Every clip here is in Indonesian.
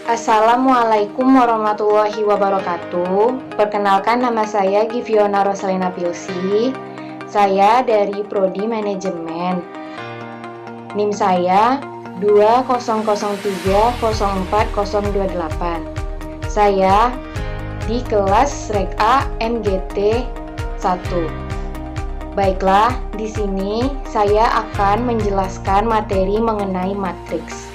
Assalamualaikum warahmatullahi wabarakatuh. Perkenalkan, nama saya Giviona Rosalina Pilsi. Saya dari Prodi Manajemen. NIM saya 200304028. Saya di kelas Rek A MGT 1. Baiklah, di sini saya akan menjelaskan materi mengenai matriks.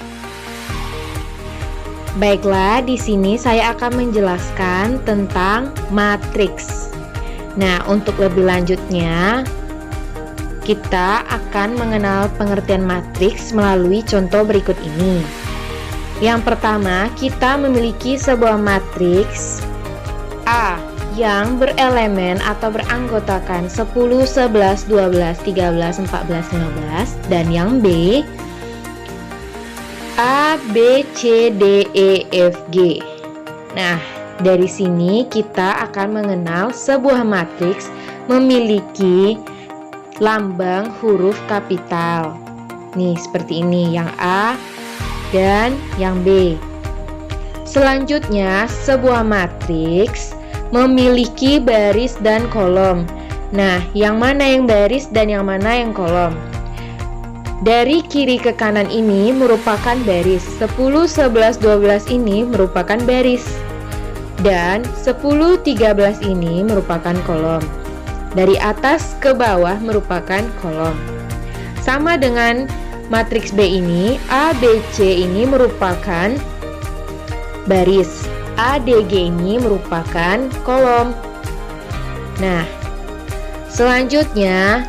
Baiklah, di sini saya akan menjelaskan tentang matriks. Nah, untuk lebih lanjutnya, kita akan mengenal pengertian matriks melalui contoh berikut ini. Yang pertama, kita memiliki sebuah matriks A yang berelemen atau beranggotakan 10, 11, 12, 13, 14, 15, dan yang B A, B, C, D, E, F, G. Nah, dari sini kita akan mengenal sebuah matriks memiliki lambang huruf kapital. Nih, seperti ini, yang A dan yang B. Selanjutnya, sebuah matriks memiliki baris dan kolom. Nah, yang mana yang baris dan yang mana yang kolom? Dari kiri ke kanan ini merupakan baris, 10, 11, 12 ini merupakan baris, dan 10, 13 ini merupakan kolom. Dari atas ke bawah merupakan kolom. Sama dengan matriks B ini, A, B, C ini merupakan baris, A, D, G ini merupakan kolom. Nah, selanjutnya,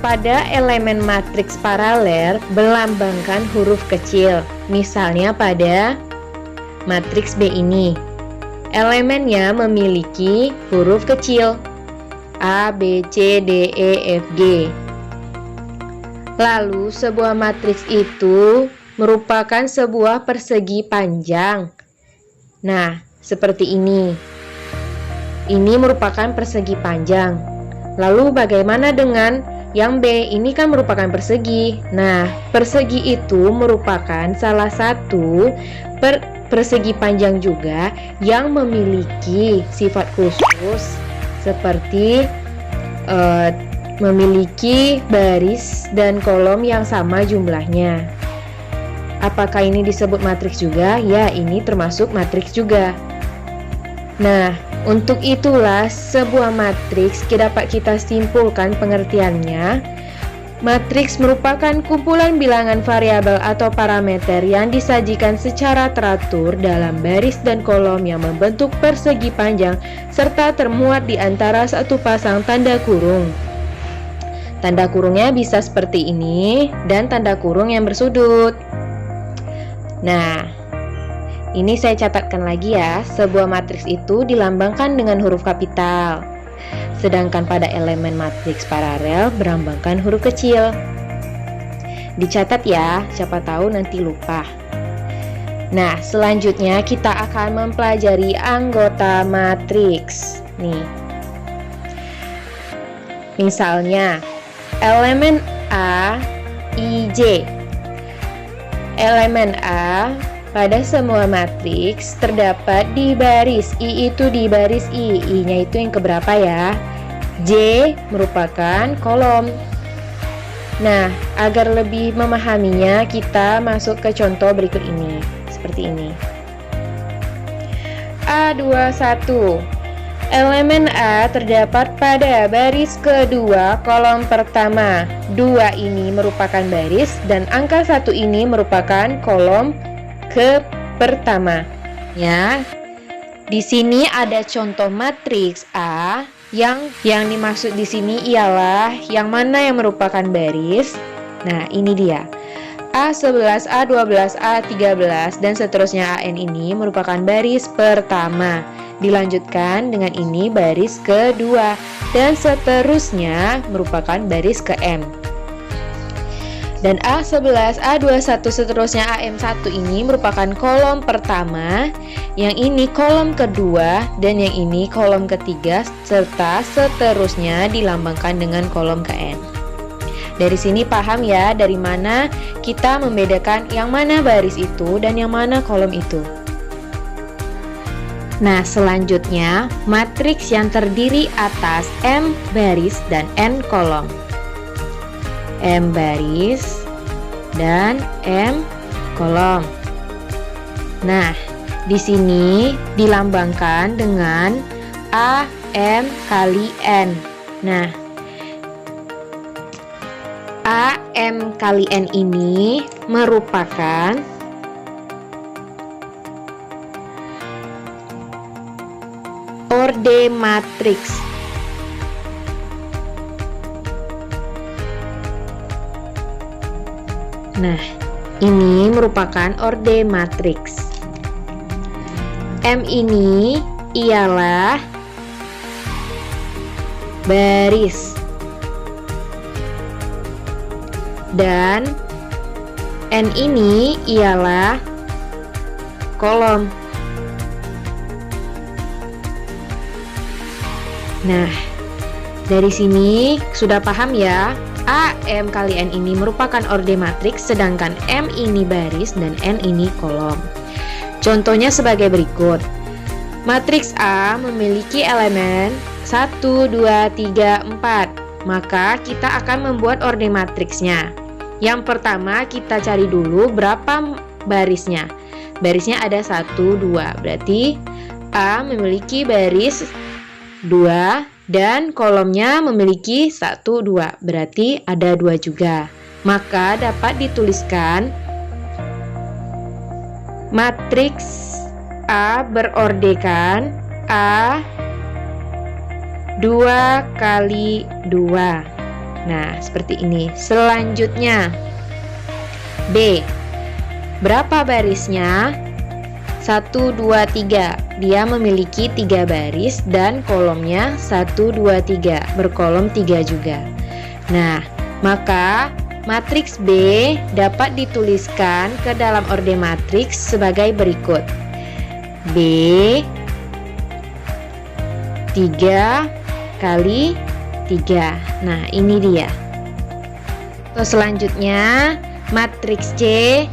pada elemen matriks paralel berlambangkan huruf kecil. Misalnya pada matriks B ini, elemennya memiliki huruf kecil A, B, C, D, E, F, G. Lalu sebuah matriks itu merupakan sebuah persegi panjang. Nah, seperti ini. Ini merupakan persegi panjang. Lalu bagaimana dengan yang B? Ini kan merupakan persegi. Nah, persegi itu merupakan salah satu persegi panjang juga yang memiliki sifat khusus seperti memiliki baris dan kolom yang sama jumlahnya. Apakah ini disebut matriks juga? Ya, ini termasuk matriks juga. Nah, untuk itulah sebuah matriks dapat kita simpulkan pengertiannya. Matriks merupakan kumpulan bilangan variabel atau parameter yang disajikan secara teratur dalam baris dan kolom yang membentuk persegi panjang serta termuat di antara satu pasang tanda kurung. Tanda kurungnya bisa seperti ini dan tanda kurung yang bersudut. Nah, ini saya catatkan lagi ya, sebuah matriks itu dilambangkan dengan huruf kapital. Sedangkan pada elemen matriks paralel berlambangkan huruf kecil. Dicatat ya, siapa tahu nanti lupa. Nah, selanjutnya kita akan mempelajari anggota matriks. Nih. Misalnya, elemen A, I, J. Elemen A pada semua matriks terdapat di baris, I itu di baris I, I-nya itu yang keberapa ya? J merupakan kolom. Nah, agar lebih memahaminya, kita masuk ke contoh berikut ini. Seperti ini. A21. Elemen A terdapat pada baris kedua, kolom pertama. 2 ini merupakan baris dan angka 1 ini merupakan kolom pertama. Ya. Di sini ada contoh matriks A yang dimaksud di sini ialah yang mana yang merupakan baris. Nah, ini dia. A11, A12, A13 dan seterusnya AN ini merupakan baris pertama. Dilanjutkan dengan ini baris kedua dan seterusnya merupakan baris ke M. Dan A11, A21 seterusnya AM1 ini merupakan kolom pertama, yang ini kolom kedua, dan yang ini kolom ketiga, serta seterusnya dilambangkan dengan kolom KN. Dari sini paham ya dari mana kita membedakan yang mana baris itu dan yang mana kolom itu. Nah, selanjutnya matriks yang terdiri atas M baris dan N kolom. M baris dan M kolom. Nah, di sini dilambangkan dengan A M kali N. Nah, A M kali N ini merupakan orde matriks. Nah, ini merupakan orde matriks. M ini ialah baris dan N ini ialah kolom. Nah, dari sini sudah paham ya, A M kali N ini merupakan orde matriks, sedangkan M ini baris dan N ini kolom. Contohnya sebagai berikut. Matriks A memiliki elemen 1, 2, 3, 4. Maka kita akan membuat orde matriksnya. Yang pertama kita cari dulu berapa barisnya. Barisnya ada 1, 2. Berarti A memiliki baris 2 dan kolomnya memiliki 1, 2. Berarti ada 2 juga. Maka dapat dituliskan matriks A berordekan A 2 kali 2. Nah, seperti ini. Selanjutnya B. Berapa barisnya? 1, 2, 3. Dia memiliki 3 baris dan kolomnya 1, 2, 3. Berkolom 3 juga. Nah, maka matriks B dapat dituliskan ke dalam orde matriks sebagai berikut. B 3 kali 3. Nah, ini dia. Selanjutnya matriks C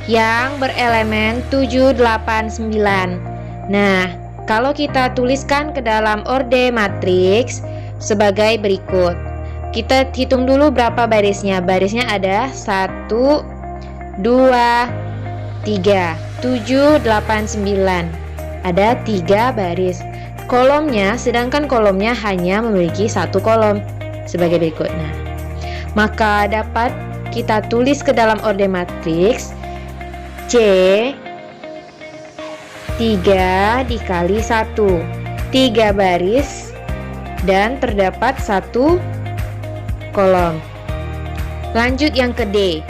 yang berelemen 7, 8, 9. Nah, kalau kita tuliskan ke dalam orde matriks sebagai berikut. Kita hitung dulu berapa barisnya. Barisnya ada 1, 2, 3, 7, 8, 9. Ada 3 baris. Kolomnya, sedangkan kolomnya hanya memiliki 1 kolom sebagai berikut. Nah, maka dapat kita tulis ke dalam orde matriks C 3 dikali 1, 3 baris dan terdapat 1 kolom. Lanjut yang ke D.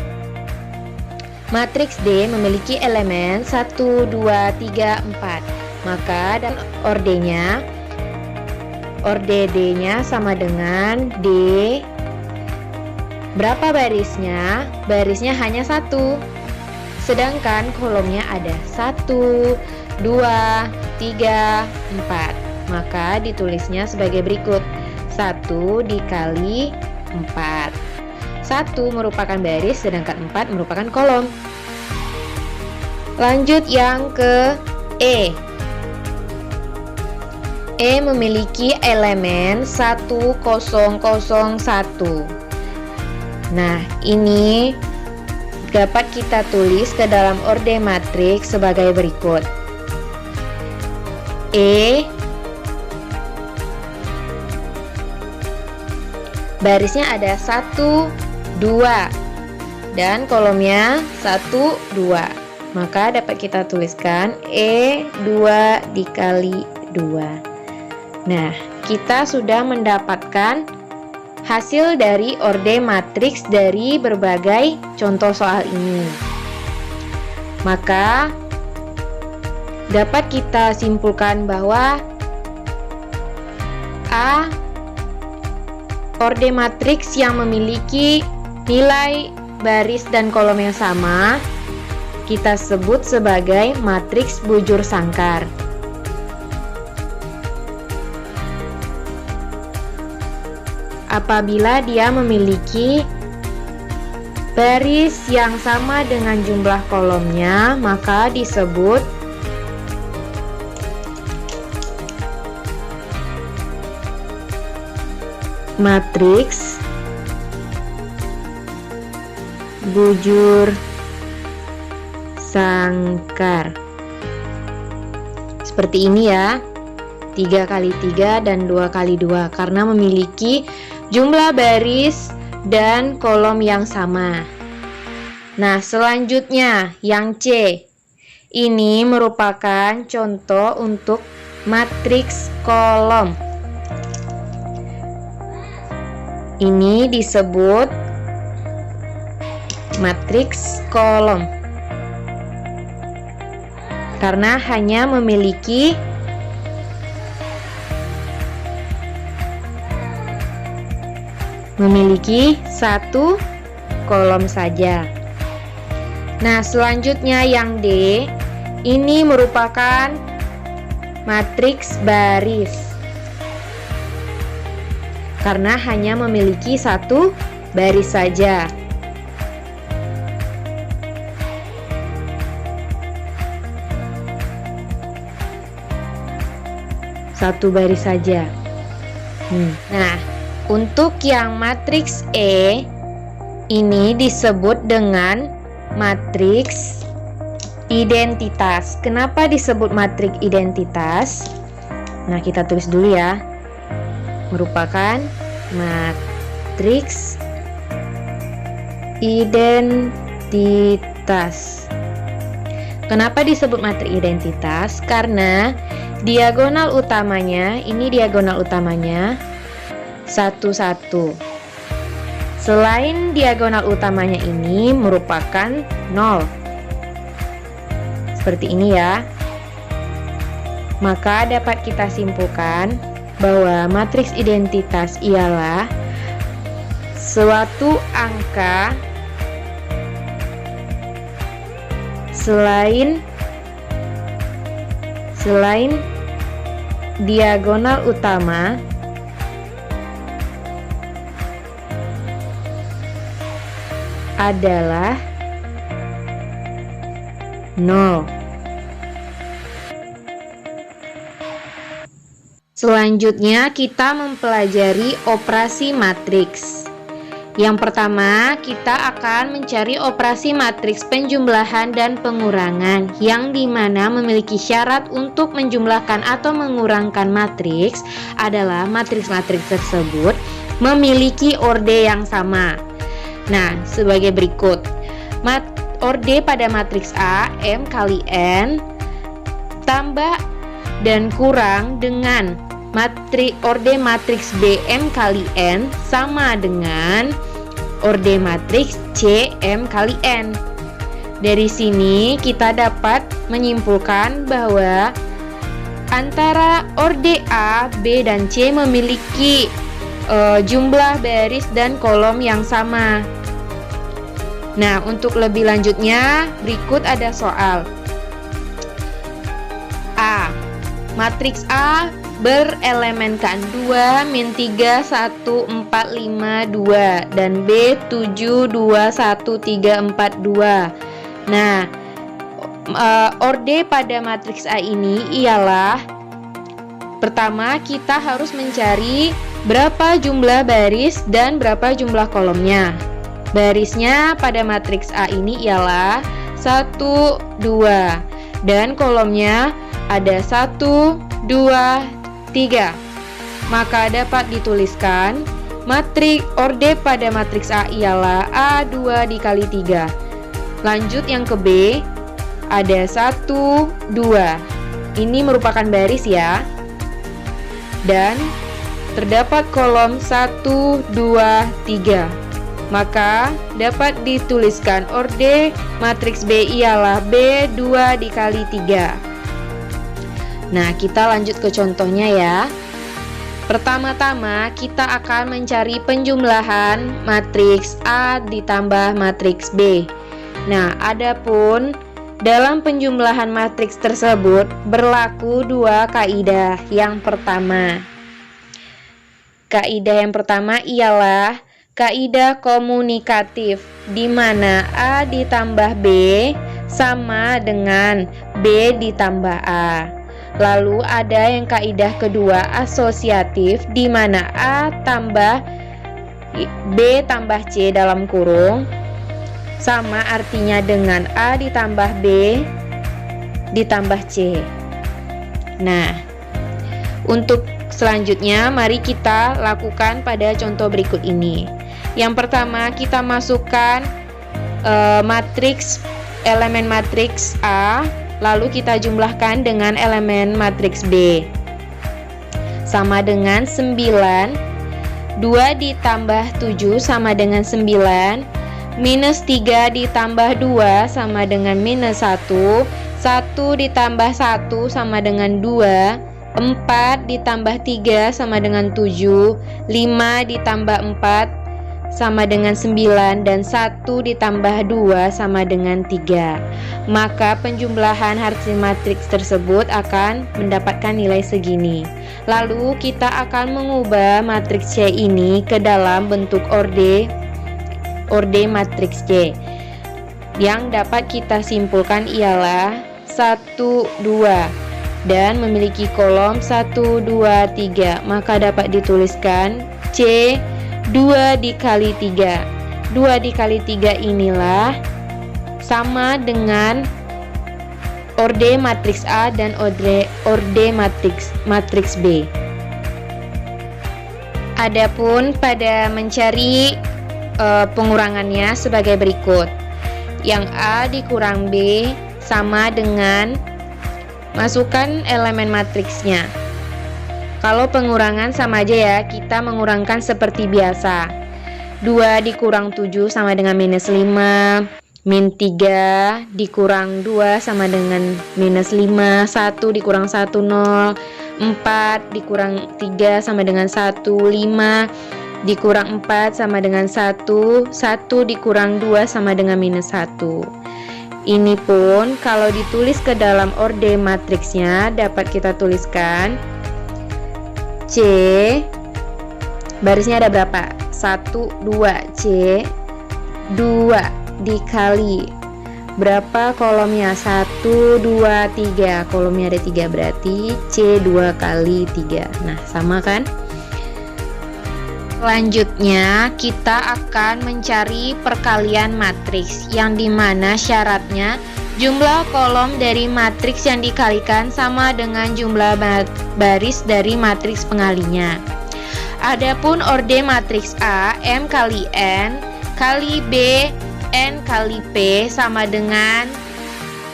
Matriks D memiliki elemen 1, 2, 3, 4. Maka dan ordenya, orde D-nya sama dengan D. Berapa barisnya? Barisnya hanya 1. Sedangkan kolomnya ada 1, 2, 3, 4. Maka ditulisnya sebagai berikut. 1 dikali 4. 1 merupakan baris, sedangkan 4 merupakan kolom. Lanjut yang ke E. E memiliki elemen 1, 0, 0, 1. Nah, ini dapat kita tulis ke dalam orde matriks sebagai berikut. E barisnya ada 1, 2 dan kolomnya 1, 2. Maka dapat kita tuliskan E 2 dikali 2. Nah, kita sudah mendapatkan hasil dari orde matriks dari berbagai contoh soal ini. Maka dapat kita simpulkan bahwa A orde matriks yang memiliki nilai baris dan kolom yang sama kita sebut sebagai matriks bujur sangkar. Apabila dia memiliki baris yang sama dengan jumlah kolomnya, maka disebut matriks bujur sangkar. Seperti ini ya, 3 kali 3 dan 2 kali 2, karena memiliki jumlah baris dan kolom yang sama. Nah, selanjutnya yang C. Ini merupakan contoh untuk matriks kolom. Ini disebut matriks kolom karena hanya memiliki satu kolom saja. Nah, selanjutnya yang D. Ini merupakan matriks baris karena hanya memiliki satu baris saja. Satu baris saja. Nah, untuk yang matriks E, ini disebut dengan matriks identitas. Kenapa disebut matriks identitas? Nah, kita tulis dulu ya. Merupakan matriks identitas. Kenapa disebut matriks identitas? Karena diagonal utamanya, ini diagonal utamanya 1, 1. Selain diagonal utamanya ini merupakan 0. Seperti ini ya. Maka dapat kita simpulkan bahwa matriks identitas ialah suatu angka selain diagonal utama adalah 0. Selanjutnya kita mempelajari operasi matriks. Yang pertama, kita akan mencari operasi matriks penjumlahan dan pengurangan yang dimana memiliki syarat untuk menjumlahkan atau mengurangkan matriks adalah matriks-matriks tersebut memiliki orde yang sama. Nah, sebagai berikut. Orde pada matriks A, M kali N, tambah dan kurang dengan orde matriks B, M kali N sama dengan orde matriks C, M kali N. Dari sini kita dapat menyimpulkan bahwa antara orde A, B, dan C memiliki jumlah baris dan kolom yang sama. Nah, untuk lebih lanjutnya, berikut ada soal. A. Matriks A berelemenkan 2, min 3, 1, 4, 5, 2 dan B 7, 2, 1, 3, 4, 2. Nah, orde pada matriks A ini ialah pertama kita harus mencari berapa jumlah baris dan berapa jumlah kolomnya. Barisnya pada matriks A ini ialah 1, 2 dan kolomnya ada 1, 2, 3. Maka dapat dituliskan orde pada matriks A ialah A2 dikali 3. Lanjut yang ke B, ada 1, 2. Ini merupakan baris ya. Dan terdapat kolom 1, 2, 3. Maka dapat dituliskan orde matriks B ialah B2 dikali 3. Nah, kita lanjut ke contohnya ya. Pertama-tama kita akan mencari penjumlahan matriks A ditambah matriks B. Nah, adapun dalam penjumlahan matriks tersebut berlaku dua kaidah. Kaidah yang pertama ialah kaidah komunikatif, di mana A ditambah B sama dengan B ditambah A. Lalu ada yang kaidah kedua asosiatif, di mana A tambah B tambah C dalam kurung sama artinya dengan A ditambah B ditambah C. Nah, untuk selanjutnya mari kita lakukan pada contoh berikut ini. Yang pertama, kita masukkan matriks elemen matriks A, lalu kita jumlahkan dengan elemen matriks B. Sama dengan 9, 2 ditambah 7 sama dengan 9, minus 3 ditambah 2 sama dengan minus 1, 1 ditambah 1 sama dengan 2, 4 ditambah 3 sama dengan 7, 5 ditambah 4 sama dengan 9, dan 1 ditambah 2 sama dengan 3. Maka penjumlahan hasil matriks tersebut akan mendapatkan nilai segini. Lalu kita akan mengubah matriks C ini ke dalam bentuk orde matriks C. Yang dapat kita simpulkan ialah 1, 2 dan memiliki kolom 1, 2, 3. Maka dapat dituliskan C 2 dikali 3. 2 dikali 3 inilah sama dengan orde matriks A dan orde matriks B. Adapun pada mencari pengurangannya sebagai berikut. Yang A dikurang B sama dengan masukkan elemen matriksnya. Kalau pengurangan sama aja ya, kita mengurangkan seperti biasa. 2 dikurang 7 sama dengan minus 5, min 3 dikurang 2 sama dengan minus 5, 1 dikurang 1, 0, 4 dikurang 3 sama dengan 1, 5 dikurang 4 sama dengan 1, 1 dikurang 2 sama dengan minus 1. Ini pun kalau ditulis ke dalam orde matriksnya dapat kita tuliskan C, barisnya ada berapa? 1, 2, C 2 dikali berapa kolomnya? 1, 2, 3. Kolomnya ada 3, berarti C 2 kali 3. Nah, sama kan? Selanjutnya kita akan mencari perkalian matriks, yang dimana syaratnya jumlah kolom dari matriks yang dikalikan sama dengan jumlah baris dari matriks pengalinya. Adapun orde matriks A, M kali N kali B, N kali P sama dengan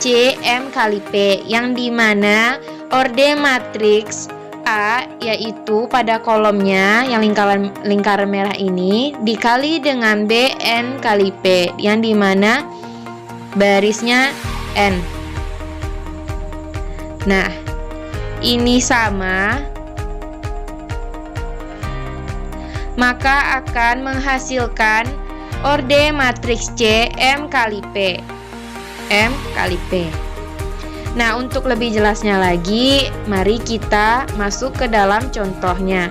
C, M kali P, yang dimana orde matriks A yaitu pada kolomnya yang lingkaran merah ini dikali dengan B, N kali P, yang dimana barisnya N. Nah, ini sama, maka akan menghasilkan orde matriks C M kali P. M kali P. Nah, untuk lebih jelasnya lagi, mari kita masuk ke dalam contohnya.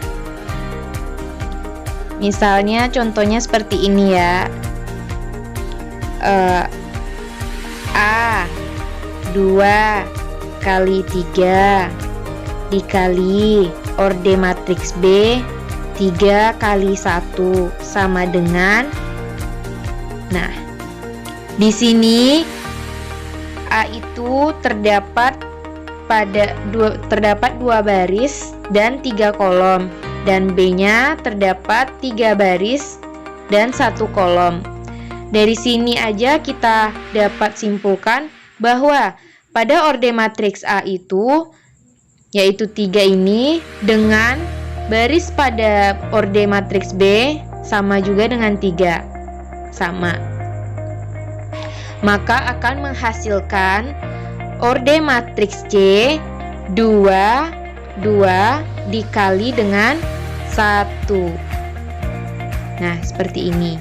Misalnya contohnya seperti ini ya. A 2 kali 3 dikali orde matriks B 3 kali 1 sama dengan, nah, di sini A itu terdapat 2 baris dan 3 kolom, dan B-nya terdapat 3 baris dan 1 kolom. Dari sini aja kita dapat simpulkan bahwa pada orde matriks A itu yaitu 3 ini dengan baris pada orde matriks B sama juga dengan 3, sama. Maka akan menghasilkan orde matriks C 2 dikali dengan 1. Nah, seperti ini.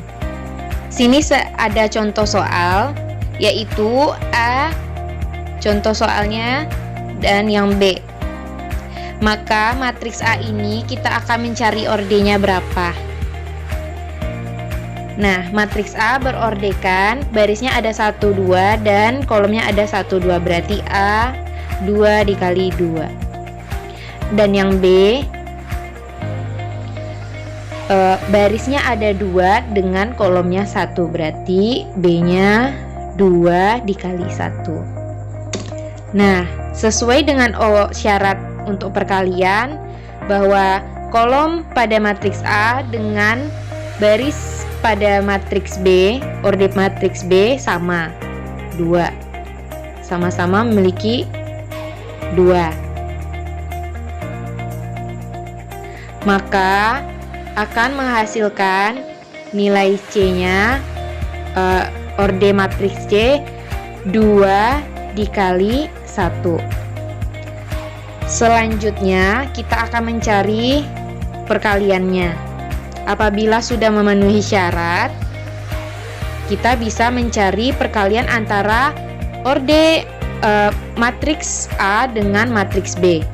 Sini ada contoh soal, yaitu A contoh soalnya dan yang B. Maka matriks A ini kita akan mencari ordenya berapa. Nah, matriks A berordekan, barisnya ada 1, 2, dan kolomnya ada 1, 2, berarti A 2 dikali 2. Dan yang B, barisnya ada 2 dengan kolomnya 1, berarti B-nya 2 dikali 1. Nah, sesuai dengan syarat untuk perkalian, bahwa kolom pada matriks A dengan baris pada matriks B, orde matriks B sama 2, sama-sama memiliki 2. Maka akan menghasilkan nilai C-nya, orde matriks C 2 dikali 1. Selanjutnya kita akan mencari perkaliannya. Apabila sudah memenuhi syarat, kita bisa mencari perkalian antara orde matriks A dengan matriks B.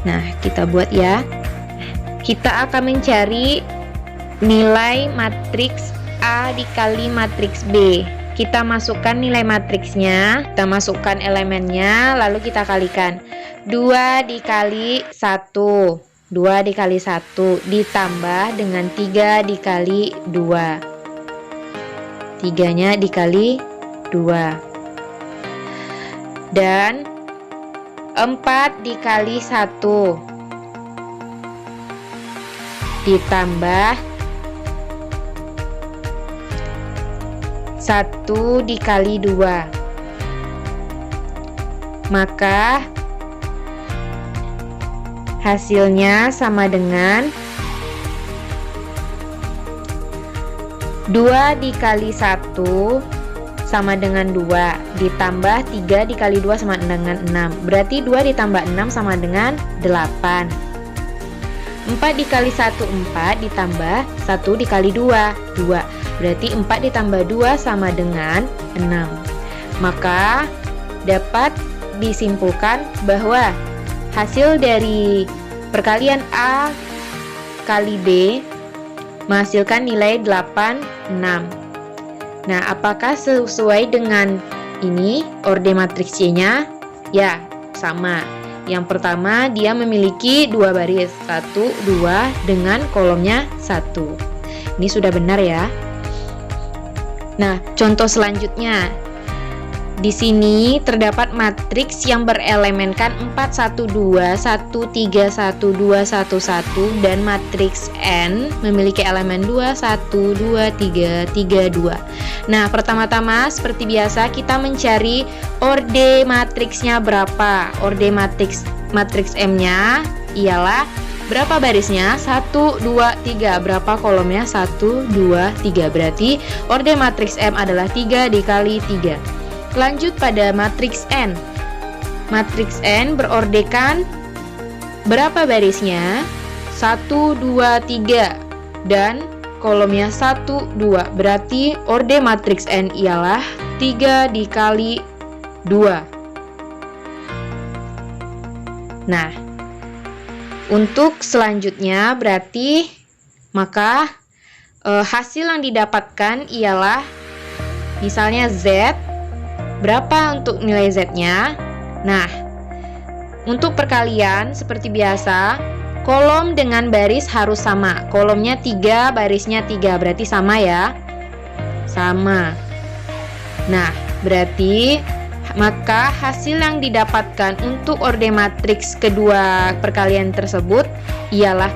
Nah, kita buat ya. Kita akan mencari nilai matriks A dikali matriks B. Kita masukkan nilai matriksnya, kita masukkan elemennya, lalu kita kalikan. 2 dikali 1, 2 dikali 1 ditambah dengan 3 dikali 2, 3-nya dikali 2, dan 4 dikali 1 ditambah 1 dikali 2, maka hasilnya sama dengan 2 dikali 1 sama dengan 2 ditambah 3 dikali 2 sama dengan 6, berarti 2 ditambah 6 sama dengan 8. 4 dikali 1 4 ditambah 1 dikali 2 2, berarti 4 ditambah 2 sama dengan 6. Maka dapat disimpulkan bahwa hasil dari perkalian A kali B menghasilkan nilai 8, 6. Nah, apakah sesuai dengan ini orde matriks C-nya? Ya, sama. Yang pertama, dia memiliki 2 baris, 1, 2 dengan kolomnya 1. Ini sudah benar ya. Nah, contoh selanjutnya. Di sini terdapat matriks yang berelemenkan 4, 1, 2, 1, 3, 1, 2, 1, 1 dan matriks N memiliki elemen 2, 1, 2, 3, 3, 2. Nah, pertama-tama seperti biasa kita mencari orde matriksnya berapa. Orde matriks M-nya ialah berapa barisnya? 1, 2, 3. Berapa kolomnya? 1, 2, 3. Berarti orde matriks M adalah 3 dikali 3. Lanjut pada matriks N. Matriks N berordekan berapa barisnya? 1, 2, 3 dan kolomnya 1, 2. Berarti orde matriks N ialah 3 dikali 2. Nah, untuk selanjutnya berarti maka hasil yang didapatkan ialah misalnya Z. Berapa untuk nilai Z-nya? Nah, untuk perkalian seperti biasa, kolom dengan baris harus sama. Kolomnya 3, barisnya 3, berarti sama ya? Sama. Nah, berarti maka hasil yang didapatkan untuk orde matriks kedua perkalian tersebut ialah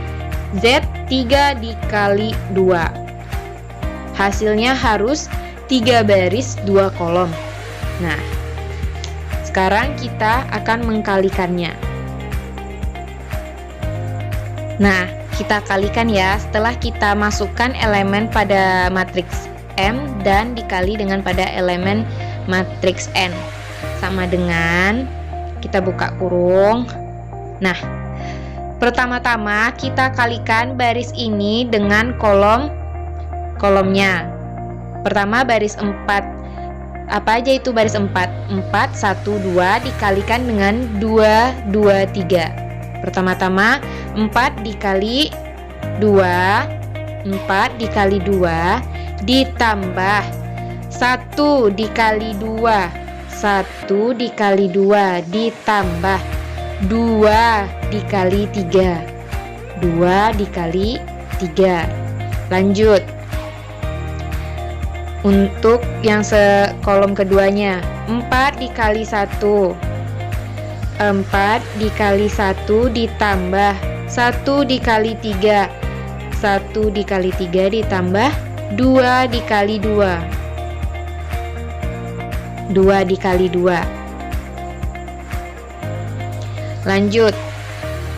Z 3 dikali 2. Hasilnya harus 3 baris 2 kolom. Nah, sekarang kita akan mengkalikannya. Nah, kita kalikan ya setelah kita masukkan elemen pada matriks M dan dikali dengan pada elemen matriks N. Sama dengan kita buka kurung. Nah, pertama-tama kita kalikan baris ini dengan kolomnya. Pertama baris 4. Apa aja itu baris 4? 4, 1, 2 dikalikan dengan 2, 2, 3. Pertama-tama 4 dikali 2 4 dikali 2 ditambah 1 dikali 2, 1 dikali 2 ditambah 2 dikali 3, 2 dikali 3. Lanjut. Untuk yang kolom keduanya, 4 dikali 1, 4 dikali 1 ditambah 1 dikali 3, 1 dikali 3 ditambah 2 dikali 2, 2 dikali 2. Lanjut.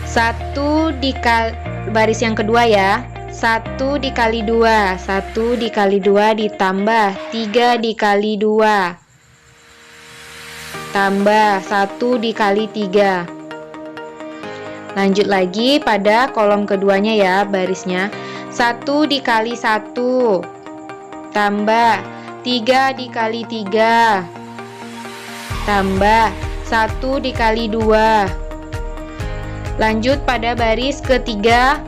1 dikali baris yang kedua ya. 1 dikali 2, 1 dikali 2 ditambah 3 dikali 2 tambah 1 dikali 3. Lanjut lagi pada kolom keduanya ya, barisnya. 1 dikali 1 tambah 3 dikali 3 tambah 1 dikali 2. Lanjut pada baris ketiga,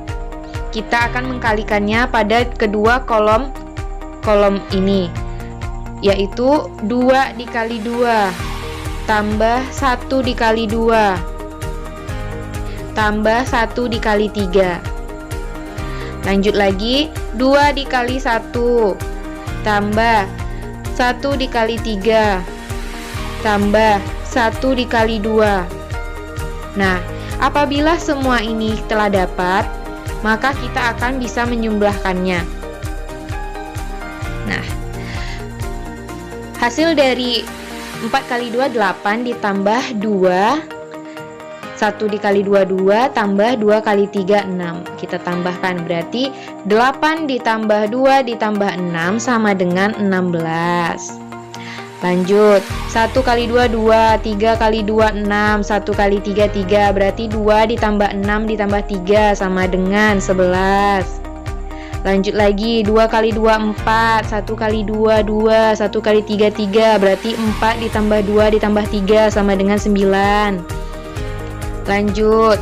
kita akan mengkalikannya pada kedua kolom ini, yaitu 2 dikali 2 tambah 1 dikali 2 tambah 1 dikali 3. Lanjut lagi, 2 dikali 1 tambah 1 dikali 3 tambah 1 dikali 2. Nah, apabila semua ini telah dapat, maka kita akan bisa menjumlahkannya. Nah, hasil dari 4 kali 2 8 ditambah 2, 1 dikali 2 2 tambah 2 kali 3 6. Kita tambahkan, berarti 8 ditambah 2 ditambah 6 sama dengan 16. Lanjut, 1 kali 2 2, 3 kali 2 6, 1 kali 3 3, berarti 2 ditambah 6 ditambah 3 sama dengan 11. Lanjut lagi, 2 kali 2 4, 1 kali 2 2, 1 kali 3 3, berarti 4 ditambah 2 ditambah 3 sama dengan 9. Lanjut,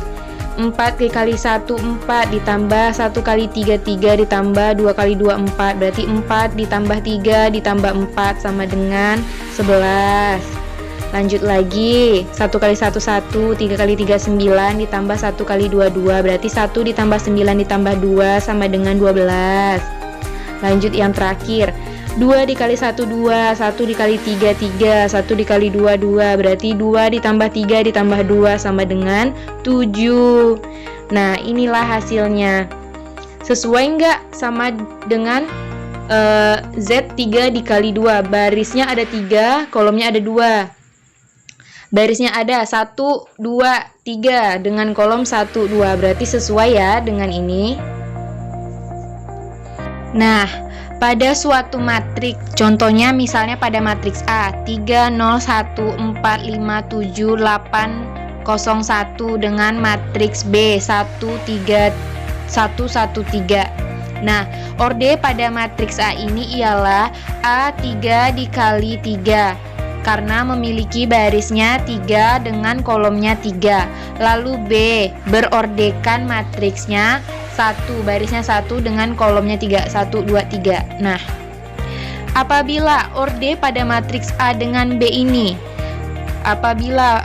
4 dikali 1 4 ditambah 1 kali 3 3 ditambah 2 kali 2 4, berarti 4 ditambah 3 ditambah 4 sama dengan 11. Lanjut lagi, 1 kali 1 1, 3 kali 3 9 ditambah 1 kali 2 2, berarti 1 ditambah 9 ditambah 2 sama dengan 12. Lanjut yang terakhir, 2 dikali 1 2, 1 dikali 3 3, 1 dikali 2 2, berarti 2 ditambah 3 ditambah 2 sama dengan 7. Nah, inilah hasilnya. Sesuai nggak sama dengan Z3 dikali 2? Barisnya ada 3, kolomnya ada 2. Barisnya ada 1, 2, 3 dengan kolom 1, 2, berarti sesuai ya dengan ini. Nah, pada suatu matriks, contohnya misalnya pada matriks A 3, 0, 1, 4, 5, 7, 8, 0, 1 dengan matriks B 1, 3, 1, 1, 3. Nah, orde pada matriks A ini ialah A3 dikali 3 karena memiliki barisnya 3 dengan kolomnya 3. Lalu B berordekan matriksnya 1, barisnya 1 dengan kolomnya 3, 1, 2, 3. Nah, apabila orde pada matriks A dengan B ini, apabila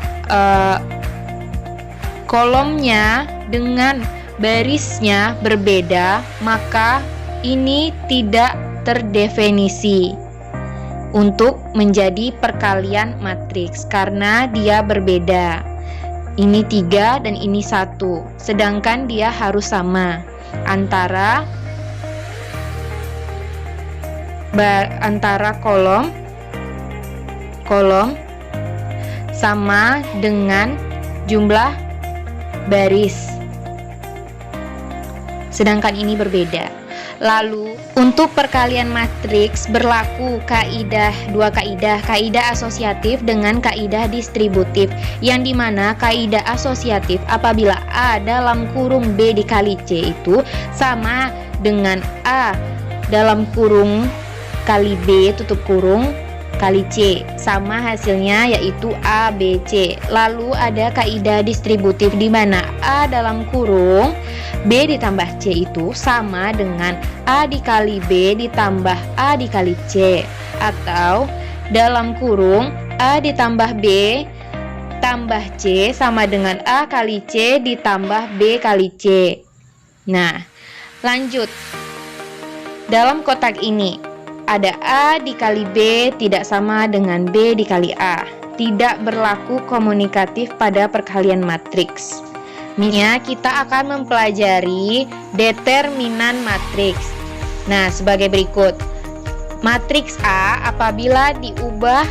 kolomnya dengan barisnya berbeda, maka ini tidak terdefinisi untuk menjadi perkalian matriks karena dia berbeda. Ini 3 dan ini 1, sedangkan dia harus sama antara kolom sama dengan jumlah baris, sedangkan ini berbeda. Lalu untuk perkalian matriks berlaku dua kaidah, kaidah asosiatif dengan kaidah distributif, yang dimana kaidah asosiatif apabila A dalam kurung B dikali C itu sama dengan A dalam kurung kali B tutup kurung kali C, sama hasilnya yaitu A, B, C. Lalu ada kaidah distributif di mana A dalam kurung B ditambah C itu sama dengan A dikali B ditambah A dikali C, atau dalam kurung A ditambah B tambah C sama dengan A kali C ditambah B kali C. Nah, lanjut. Dalam kotak ini ada A dikali B tidak sama dengan B dikali A. Tidak berlaku komunikatif pada perkalian matriks. Misalnya kita akan mempelajari determinan matriks. Nah, sebagai berikut. Matriks A apabila diubah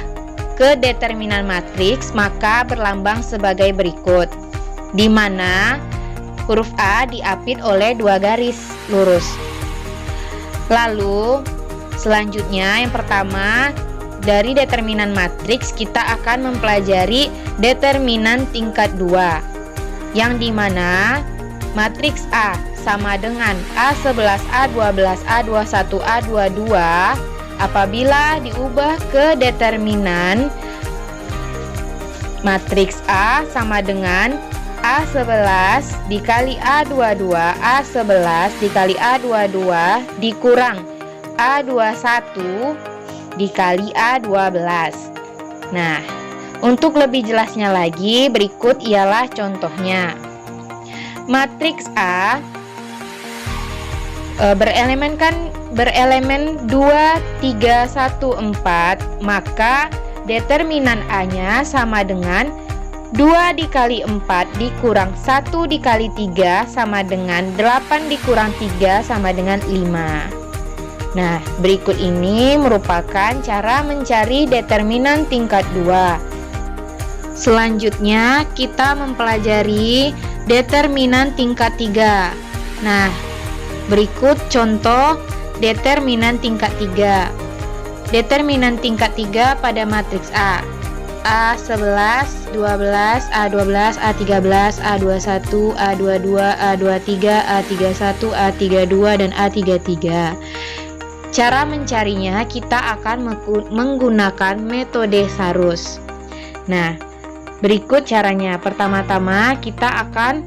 ke determinan matriks maka berlambang sebagai berikut, di mana huruf A diapit oleh 2 garis lurus. Lalu selanjutnya yang pertama, dari determinan matriks kita akan mempelajari determinan tingkat 2, yang di mana matriks A sama dengan A11, A12, A21, A22 apabila diubah ke determinan matriks A sama dengan A11 dikali A22, A11 dikali A22 dikurang A21 dikali A12. Nah, untuk lebih jelasnya lagi, berikut ialah contohnya. Matriks A berelemen 2, 3, 1, 4, maka determinan A-nya sama dengan 2 dikali 4 dikurang 1 dikali 3 sama dengan 8 dikurang 3 sama dengan 5. Nah, berikut ini merupakan cara mencari determinan tingkat 2. Selanjutnya kita mempelajari determinan tingkat 3. Nah, berikut contoh determinan tingkat 3. Determinan tingkat 3 pada matriks A. A11, 12, A12, A13, A21, A22, A23, A31, A32, dan A33. Cara mencarinya kita akan menggunakan metode Sarus. Nah, berikut caranya. Pertama-tama kita akan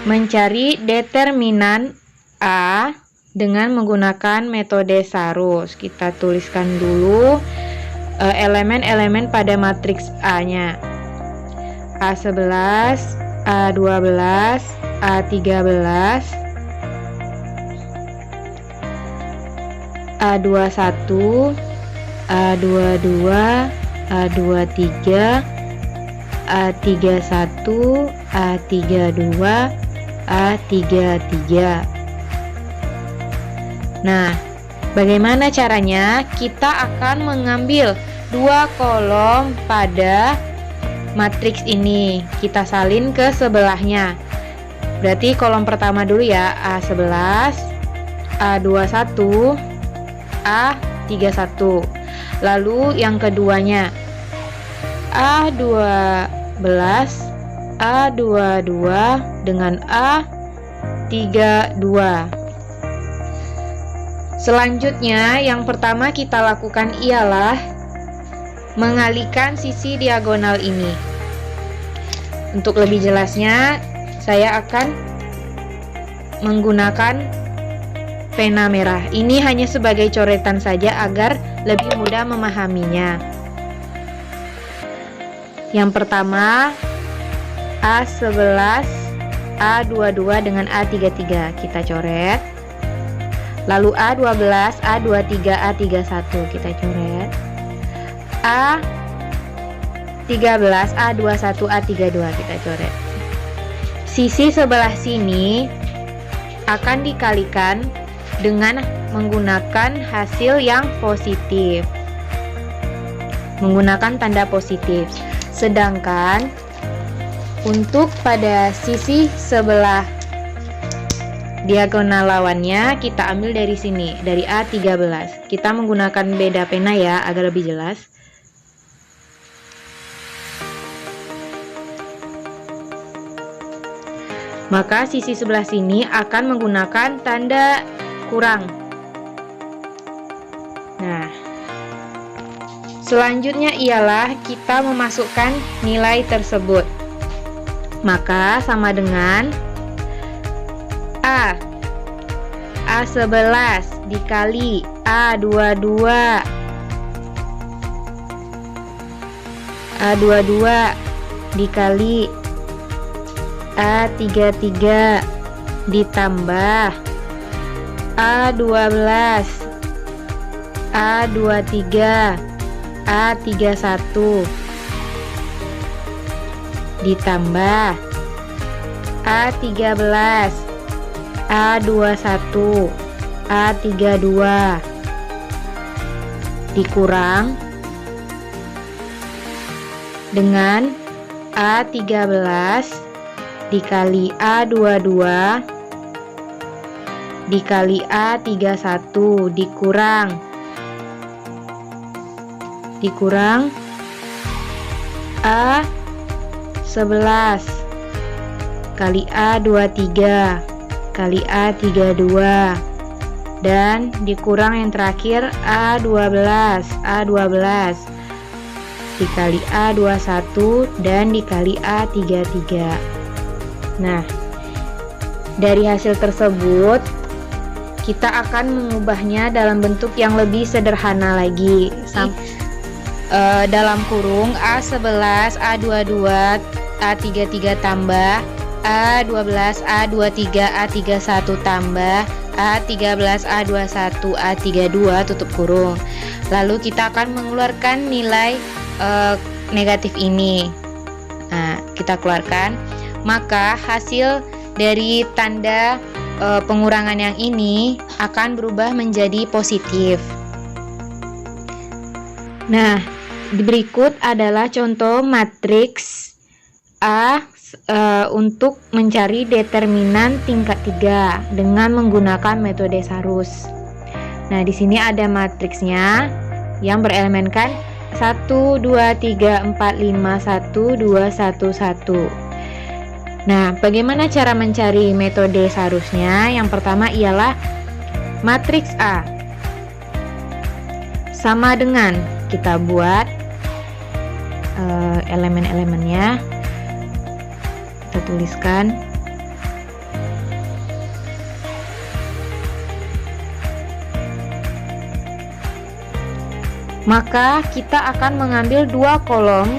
mencari determinan A dengan menggunakan metode Sarus. Kita tuliskan dulu elemen-elemen pada matriks A-nya. A11, A12, A13, A21, A22, A23, A31, A32, A33. Nah, bagaimana caranya? Kita akan mengambil 2 kolom pada matriks ini. Kita salin ke sebelahnya. Berarti kolom pertama dulu ya, A11, A21, A31. Lalu yang keduanya A12, A22 dengan A32. Selanjutnya, yang pertama kita lakukan ialah mengalihkan sisi diagonal ini. Untuk lebih jelasnya, saya akan menggunakan pena merah. Ini hanya sebagai coretan saja agar lebih mudah memahaminya. Yang pertama, A11, A22 dengan A33 kita coret. Lalu A12, A23, A31 kita coret. A13, A21, A32 kita coret. Sisi sebelah sini akan dikalikan dengan menggunakan hasil yang positif, menggunakan tanda positif. Sedangkan untuk pada sisi sebelah diagonal lawannya kita ambil dari sini, dari A13. Kita menggunakan beda pena ya agar lebih jelas. Maka sisi sebelah sini akan menggunakan tanda kurang. Nah, Selanjutnya ialah kita memasukkan nilai tersebut. Maka sama dengan A11 dikali A22 dikali A33 ditambah A12 A23 A31 ditambah A13 A21 A32 dikurang dengan A13 dikali A22 dikali A31 dikurang A11 kali A23 kali A32 dan dikurang yang terakhir A12 dikali A21 dan dikali A33. Nah, dari hasil tersebut kita akan mengubahnya dalam bentuk yang lebih sederhana lagi. Dalam kurung A11 A22 A33 tambah A12 A23 A31 tambah A13 A21 A32 tutup kurung. Lalu kita akan mengeluarkan nilai negatif ini. Nah, kita keluarkan, maka hasil dari tanda pengurangan yang ini akan berubah menjadi positif. Nah, berikut adalah contoh matriks A untuk mencari determinan tingkat 3 dengan menggunakan metode Sarus. Nah, di sini ada matriksnya yang berelemenkan 1, 2, 3, 4, 5, 1, 2, 1, 1. Nah, bagaimana cara mencari metode Sarusnya? Yang pertama ialah matriks A sama dengan kita buat elemen-elemennya, kita tuliskan. Maka kita akan mengambil dua kolom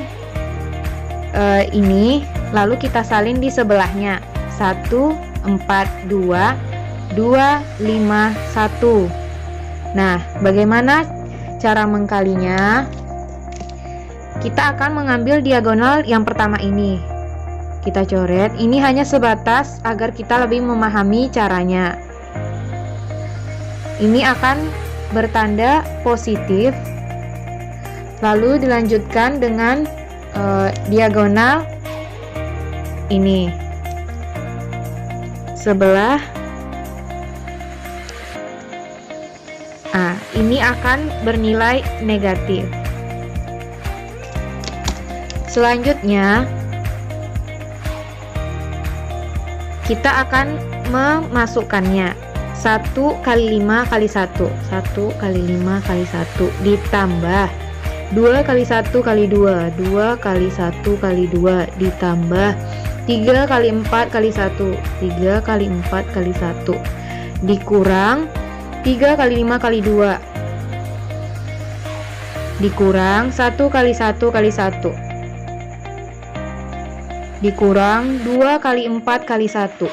ini, lalu kita salin di sebelahnya 1, 4, 2, 2, 5, 1. Nah, bagaimana cara mengkalinya? Kita akan mengambil diagonal yang pertama ini, kita coret. Ini hanya sebatas agar kita lebih memahami caranya. Ini akan bertanda positif, lalu dilanjutkan dengan diagonal ini sebelah. Ini akan bernilai negatif. Selanjutnya kita akan memasukkannya 1 kali 5 kali 1 kali 5 kali 1 ditambah 2 kali 1 kali 2 kali 1 kali 2 ditambah 3 kali 4 kali 1 3 kali 4 kali 1 dikurang 3 kali 5 kali 2 dikurang 1 kali 1 kali 1 dikurang 2 kali 4 kali 1.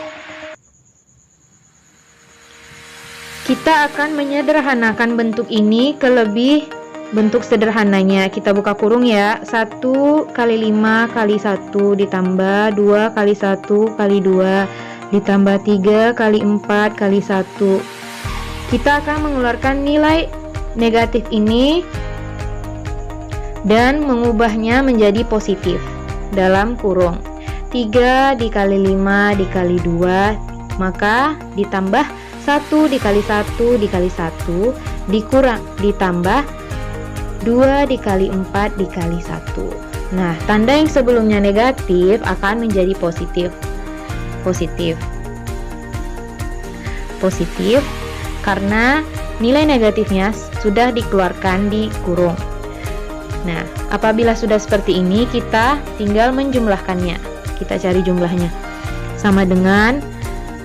Kita akan menyederhanakan bentuk ini ke lebih bentuk sederhananya. Kita buka kurung ya. 1 kali 5 kali 1 ditambah 2 kali 1 kali 2 ditambah 3 kali 4 kali 1. Kita akan mengeluarkan nilai negatif ini dan mengubahnya menjadi positif dalam kurung 3 dikali 5 dikali 2, maka ditambah 1 dikali 1 dikali 1 dikurang ditambah 2 dikali 4 dikali 1. Nah, tanda yang sebelumnya negatif akan menjadi positif karena nilai negatifnya sudah dikeluarkan di kurung. Nah, apabila sudah seperti ini, kita tinggal menjumlahkannya. Kita cari jumlahnya. Sama dengan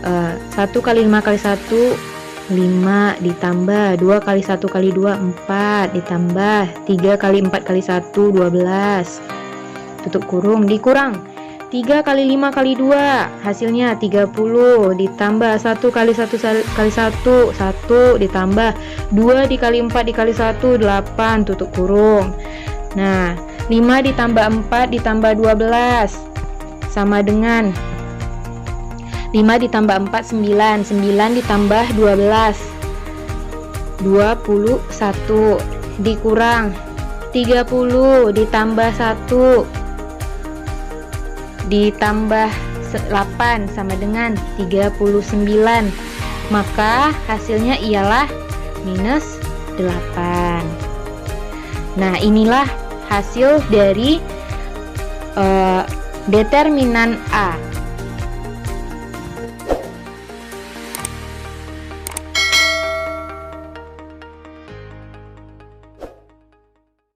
1 kali 5 kali 1, 5 ditambah 2 kali 1 kali 2, 4 ditambah 3 kali 4 kali 1, 12. Tutup kurung, dikurang 3 kali 5 kali 2, hasilnya 30 ditambah 1 kali 1 kali 1, 1 ditambah 2 dikali 4 dikali 1, 8, tutup kurung. Nah, 5 ditambah 4 ditambah 12 sama dengan 5 ditambah 4, 9, 9 ditambah 12, 21, dikurang 30 ditambah 1 ditambah 8 sama dengan 39, maka hasilnya ialah minus 8. Nah, inilah hasil dari determinan A.